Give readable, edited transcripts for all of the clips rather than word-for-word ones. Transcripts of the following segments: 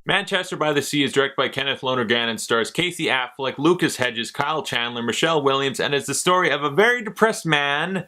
Manchester by the Sea is directed by Kenneth Lonergan and stars Casey Affleck, Lucas Hedges, Kyle Chandler, Michelle Williams, and is the story of a very depressed man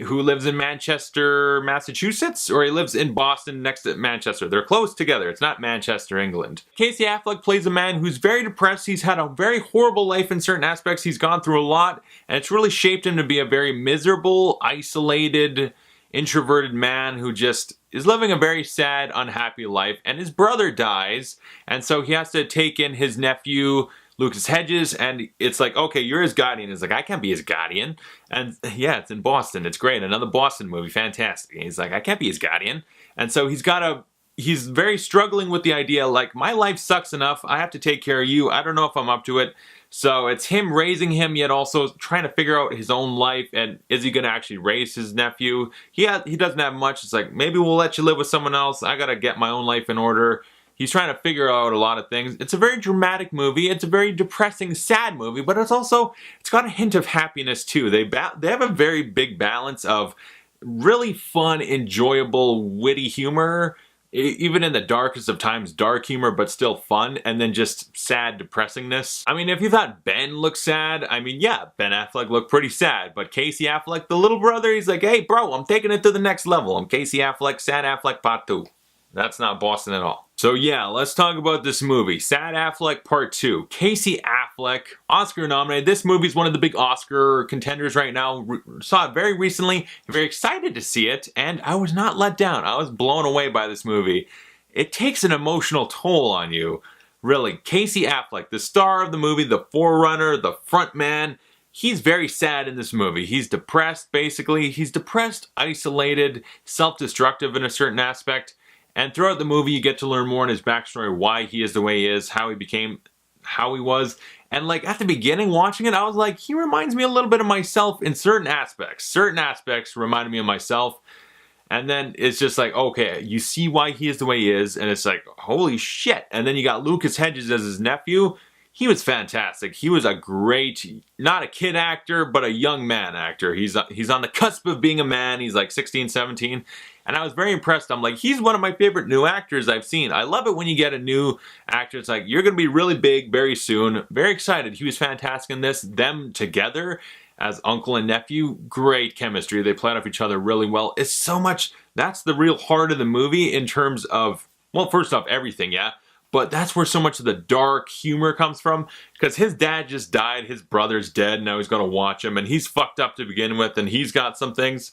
who lives in Manchester, Massachusetts, or he lives in Boston next to Manchester. They're close together. It's not Manchester, England. Casey Affleck plays a man who's very depressed. He's had a very horrible life in certain aspects. He's gone through a lot, and it's really shaped him to be a very miserable, isolated, introverted man who just is living a very sad, unhappy life. And his brother dies, and so he has to take in his nephew, Lucas Hedges, and it's like, okay, you're his guardian. He's like, I can't be his guardian. And yeah, it's in Boston. It's great. Another Boston movie. Fantastic. And he's like, I can't be his guardian. And so he's very struggling with the idea, like, my life sucks enough. I have to take care of you. I don't know if I'm up to it. So it's him raising him, yet also trying to figure out his own life, and is he going to actually raise his nephew? He doesn't have much. It's like, maybe we'll let you live with someone else. I got to get my own life in order. He's trying to figure out a lot of things. It's a very dramatic movie. It's a very depressing, sad movie, but it's got a hint of happiness too. They have a very big balance of really fun, enjoyable, witty humor, even in the darkest of times, dark humor, but still fun, and then just sad depressingness. I mean, if you thought Ben looked sad, I mean, yeah, Ben Affleck looked pretty sad, but Casey Affleck, the little brother, he's like, hey, bro, I'm taking it to the next level. I'm Casey Affleck, Sad Affleck Part 2. That's not Boston at all. So yeah, let's talk about this movie. Sad Affleck Part 2. Casey Affleck, Oscar nominated. This movie is one of the big Oscar contenders right now. Saw it very recently. Very excited to see it, and I was not let down. I was blown away by this movie. It takes an emotional toll on you. Really, Casey Affleck, the star of the movie, the forerunner, the front man. He's very sad in this movie. He's depressed, basically. He's depressed, isolated, self-destructive in a certain aspect. And throughout the movie, you get to learn more in his backstory, why he is the way he is, how he became how he was. And like at the beginning, watching it, I was like, he reminds me a little bit of myself in certain aspects. Certain aspects reminded me of myself. And then it's just like, okay, you see why he is the way he is. And it's like, holy shit. And then you got Lucas Hedges as his nephew. He was fantastic. He was a great, not a kid actor, but a young man actor. He's on the cusp of being a man. He's like 16, 17. And I was very impressed. I'm like, he's one of my favorite new actors I've seen. I love it when you get a new actor. It's like, you're going to be really big very soon. Very excited. He was fantastic in this. Them together as uncle and nephew, great chemistry. They played off each other really well. It's so much, that's the real heart of the movie in terms of, well, first off, everything, yeah. But that's where so much of the dark humor comes from, because his dad just died, his brother's dead, now he's going to watch him, and he's fucked up to begin with, and he's got some things.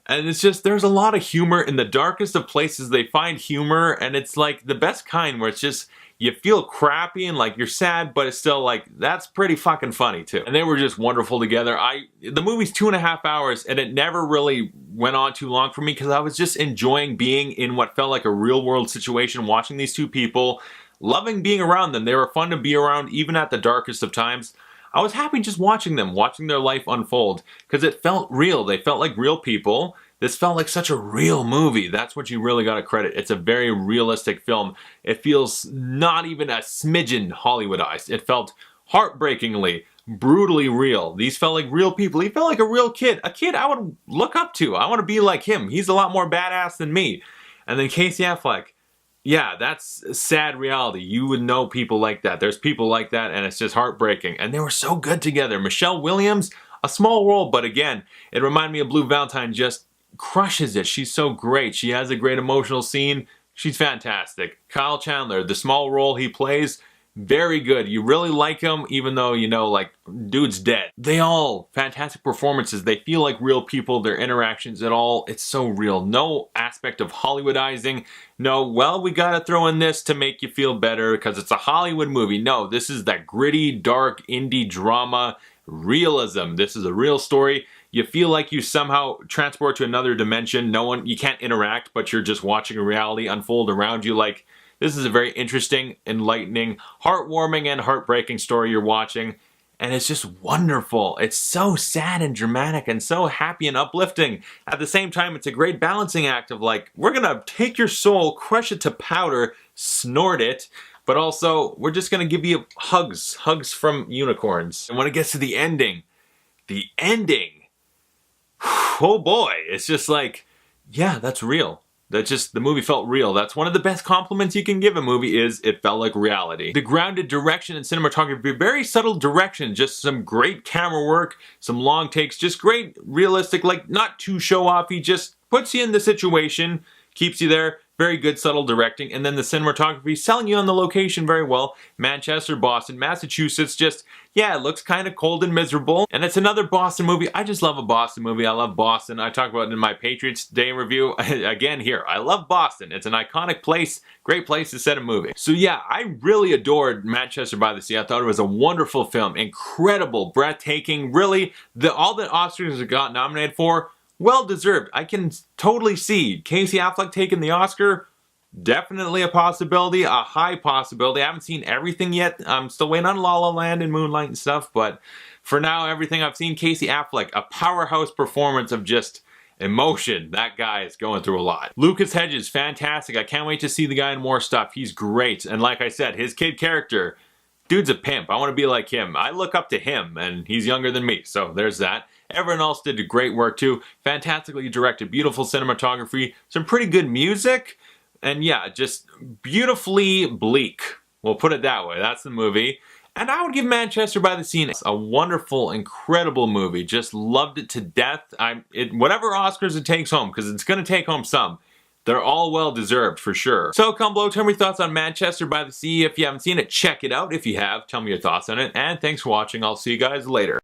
And it's just, there's a lot of humor in the darkest of places. They find humor, and it's like the best kind where it's just, you feel crappy and like you're sad, but it's still like, that's pretty fucking funny too. And they were just wonderful together. The movie's 2.5 hours, and it never really went on too long for me because I was just enjoying being in what felt like a real world situation, watching these two people, loving being around them. They were fun to be around even at the darkest of times. I was happy just watching them, watching their life unfold, because it felt real. They felt like real people. This felt like such a real movie. That's what you really got to credit. It's a very realistic film. It feels not even a smidgen Hollywoodized. It felt heartbreakingly, brutally real. These felt like real people. He felt like a real kid. A kid I would look up to. I want to be like him. He's a lot more badass than me. And then Casey Affleck. Yeah, that's sad reality. You would know people like that. There's people like that, and it's just heartbreaking. And they were so good together. Michelle Williams, a small role, but again, it reminded me of Blue Valentine, just crushes it. She's so great. She has a great emotional scene. She's fantastic. Kyle Chandler, the small role he plays, very good. You really like him, even though, you know, like, dude's dead. They all, fantastic performances. They feel like real people, their interactions at all. It's so real. No aspect of Hollywoodizing. No, well, we gotta throw in this to make you feel better because it's a Hollywood movie. No, this is that gritty, dark, indie drama realism. This is a real story. You feel like you somehow transport to another dimension. You can't interact, but you're just watching a reality unfold around you. Like, this is a very interesting, enlightening, heartwarming, and heartbreaking story you're watching. And it's just wonderful. It's so sad and dramatic and so happy and uplifting. At the same time, it's a great balancing act of like, we're gonna take your soul, crush it to powder, snort it, but also we're just gonna give you hugs from unicorns. And when it gets to the ending, oh boy, it's just like, yeah, that's real. The movie felt real. That's one of the best compliments you can give a movie, is it felt like reality. The grounded direction and cinematography, very subtle direction, just some great camera work, some long takes, just great, realistic, like not too show-offy, just puts you in the situation, keeps you there. Very good subtle directing, and then the cinematography selling you on the location very well. Manchester, Boston, Massachusetts, just, yeah, it looks kind of cold and miserable. And it's another Boston movie. I just love a Boston movie. I love Boston. I talk about it in my Patriots Day review. Again here, I love Boston. It's an iconic place, great place to set a movie. So yeah, I really adored Manchester by the Sea. I thought it was a wonderful film, incredible, breathtaking, really, all the Oscars it got nominated for, well deserved. I can totally see Casey Affleck taking the Oscar. Definitely a possibility, a high possibility. I haven't seen everything yet. I'm still waiting on La La Land and Moonlight and stuff, but for now, everything I've seen, Casey Affleck, a powerhouse performance of just emotion. That guy is going through a lot. Lucas Hedges, fantastic. I can't wait to see the guy in more stuff. He's great. And like I said, his kid character, dude's a pimp. I want to be like him. I look up to him, and he's younger than me, so there's that. Everyone else did great work too. Fantastically directed, beautiful cinematography, some pretty good music, and yeah, just beautifully bleak. We'll put it that way. That's the movie. And I would give Manchester by the Sea a wonderful, incredible movie. Just loved it to death. Whatever Oscars it takes home, because it's going to take home some. They're all well deserved for sure. So comment below, tell me your thoughts on Manchester by the Sea. If you haven't seen it, check it out. If you have, tell me your thoughts on it. And thanks for watching. I'll see you guys later.